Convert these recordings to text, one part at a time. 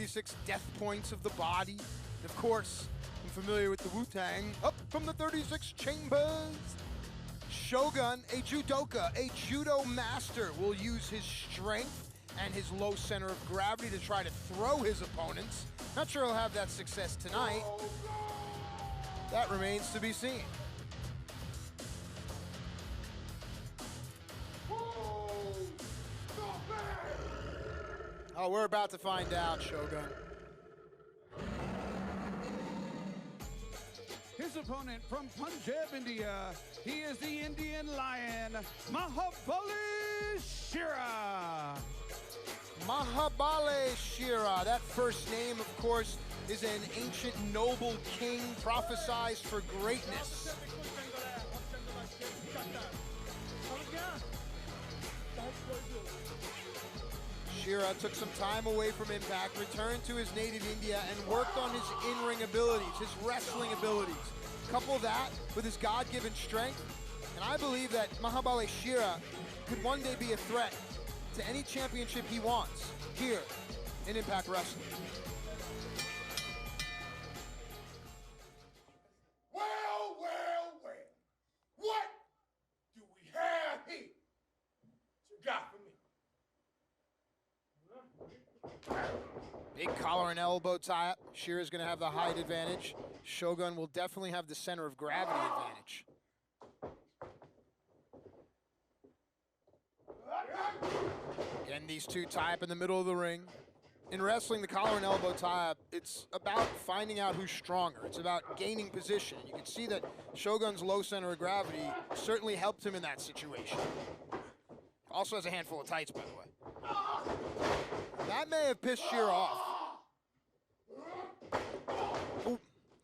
36 death points of the body. And of course, I'm familiar with the Wu-Tang. Up from the 36 chambers. SHŌGUN, a judoka, a judo master, will use his strength and his low center of gravity to try to throw his opponents. Not sure he'll have that success tonight. That remains to be seen. Oh, we're about to find out, SHŌGUN. His opponent from Punjab, India, he is the Indian Lion, Mahabali Shira. Mahabali Shira. That first name, of course, is an ancient noble king prophesized for greatness. Shira took some time away from Impact, returned to his native India, and worked on his in-ring abilities, his wrestling abilities. Couple that with his God-given strength, and I believe that Mahabali Shira could one day be a threat to any championship he wants here in Impact Wrestling. Well, well, well. What do we have here? What you got for me? Big collar and elbow tie-up. Shira's going to have the height advantage. SHŌGUN will definitely have the center of gravity advantage. Again, these two tie up in the middle of the ring. In wrestling, the collar and elbow tie-up, it's about finding out who's stronger. It's about gaining position. You can see that SHŌGUN's low center of gravity certainly helped him in that situation. Also has a handful of tights, by the way. That may have pissed Shira off. Ooh,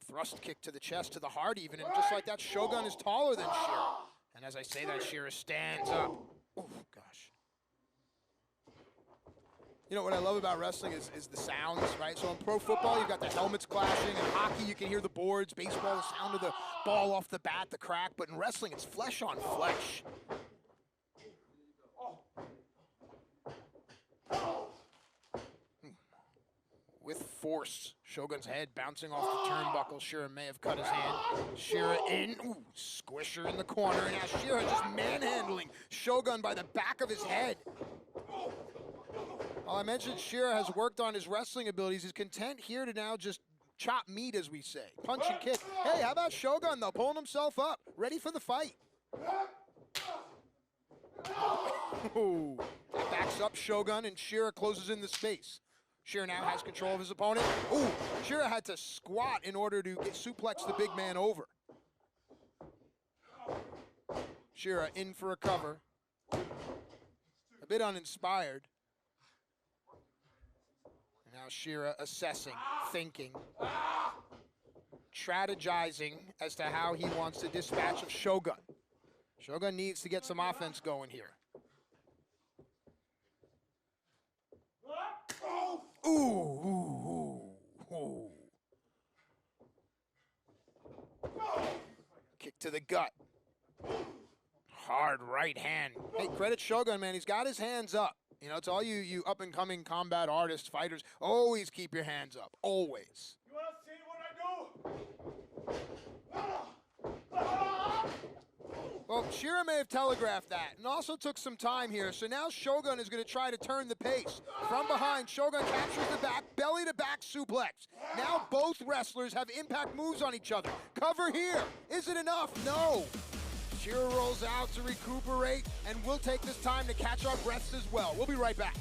thrust kick to the chest, to the heart even, and just like that, SHŌGUN is taller than Shira. And as I say that, Shira stands up. Ooh, gosh. You know what I love about wrestling is the sounds, right? So in pro football, you've got the helmets clashing. In hockey, you can hear the boards. Baseball, the sound of the ball off the bat, the crack. But in wrestling, it's flesh on flesh. With force, SHŌGUN's head bouncing off the turnbuckle. Shira may have cut his hand. Shira in, ooh, squisher in the corner. And now Shira just manhandling SHŌGUN by the back of his head. Well, I mentioned Shira has worked on his wrestling abilities. He's content here to now just chop meat, as we say. Punch and kick. Hey, how about SHŌGUN, though? Pulling himself up, ready for the fight. Ooh, that backs up SHŌGUN, and Shira closes in the space. Shira now has control of his opponent. Ooh, Shira had to squat in order to get suplex the big man over. Shira in for a cover. A bit uninspired. And now Shira assessing, thinking, strategizing as to how he wants to dispatch of SHŌGUN. SHŌGUN needs to get some offense going here. Ooh, ooh, ooh, ooh. Kick to the gut. Hard right hand. Hey, credit SHŌGUN, man. He's got his hands up. You know, it's all you up-and-coming combat artists, fighters. Always keep your hands up. Always. You want to see what I do? Well, Shira may have telegraphed that and also took some time here. So now SHŌGUN is going to try to turn the pace. From behind, SHŌGUN captures the back, belly-to-back suplex. Now both wrestlers have impact moves on each other. Cover here. Is it enough? No. Shira rolls out to recuperate, and we'll take this time to catch our breaths as well. We'll be right back.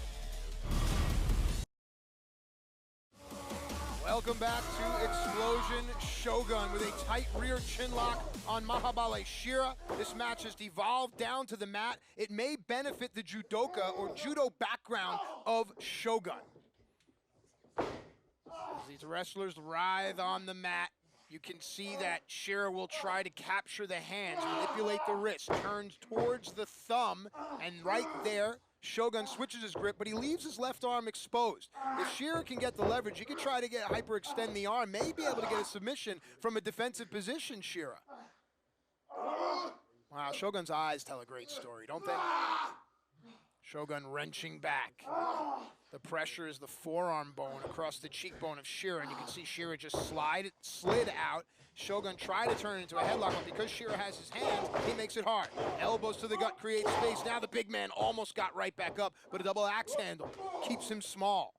Welcome back to Xplosion. SHŌGUN with a tight rear chin lock on Mahabali Shira. This match has devolved down to the mat. It may benefit the judoka or judo background of SHŌGUN. As these wrestlers writhe on the mat, you can see that Shira will try to capture the hands, manipulate the wrist, turns towards the thumb, and right there, SHŌGUN switches his grip, but he leaves his left arm exposed. If Shira can get the leverage, he can try to hyperextend the arm, may be able to get a submission from a defensive position, Shira. Wow, SHŌGUN's eyes tell a great story, don't they? SHŌGUN wrenching back. The pressure is the forearm bone across the cheekbone of Shira, and you can see Shira just slid out. SHŌGUN tried to turn it into a headlock, but because Shira has his hands, he makes it hard. Elbows to the gut, creates space. Now the big man almost got right back up, but a double axe handle keeps him small.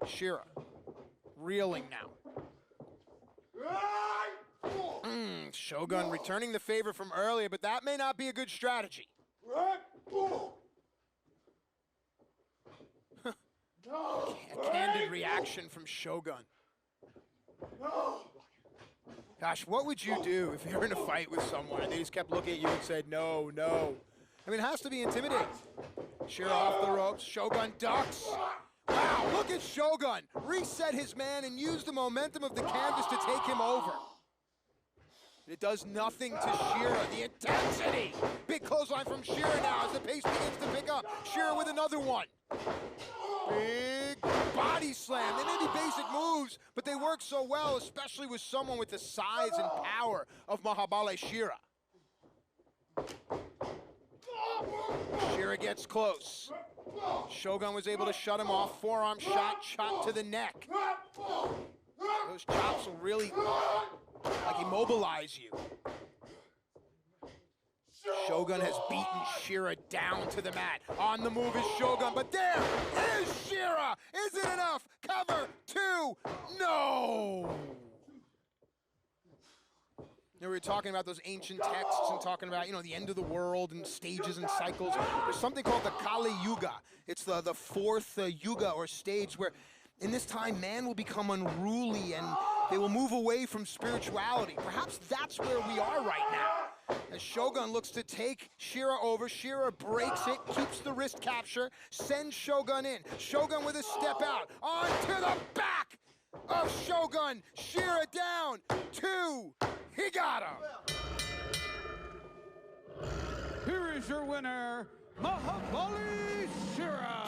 Shira reeling now. SHŌGUN returning the favor from earlier, but that may not be a good strategy. A candid reaction from SHŌGUN. Gosh, what would you do if you're in a fight with someone and they just kept looking at you and said, no, no? I mean, it has to be intimidating. Shira off the ropes, SHŌGUN ducks. Wow, look at SHŌGUN. Reset his man and use the momentum of the canvas to take him over. It does nothing to Shira. The intensity. Big clothesline from Shira now as the pace begins to pick up. Shira with another one. Big body slam. They may be basic moves, but they work so well, especially with someone with the size and power of Mahabale Shira. Shira gets close. SHŌGUN was able to shut him off. Forearm shot, chop to the neck. Those chops will really like immobilize you. SHŌGUN has beaten Shira down to the mat. On the move is SHŌGUN, but there is Shira! Is it enough? Cover two, no! You know, we were talking about those ancient texts and talking about, you know, the end of the world and stages and cycles. There's something called the Kali Yuga. It's the fourth yuga or stage where in this time man will become unruly and they will move away from spirituality. Perhaps that's where we are right now. As SHŌGUN looks to take Shira over, Shira breaks it, keeps the wrist capture, sends SHŌGUN in. SHŌGUN with a step out, onto the back of SHŌGUN. Shira down, two, he got him. Here is your winner, Mahabale Shira.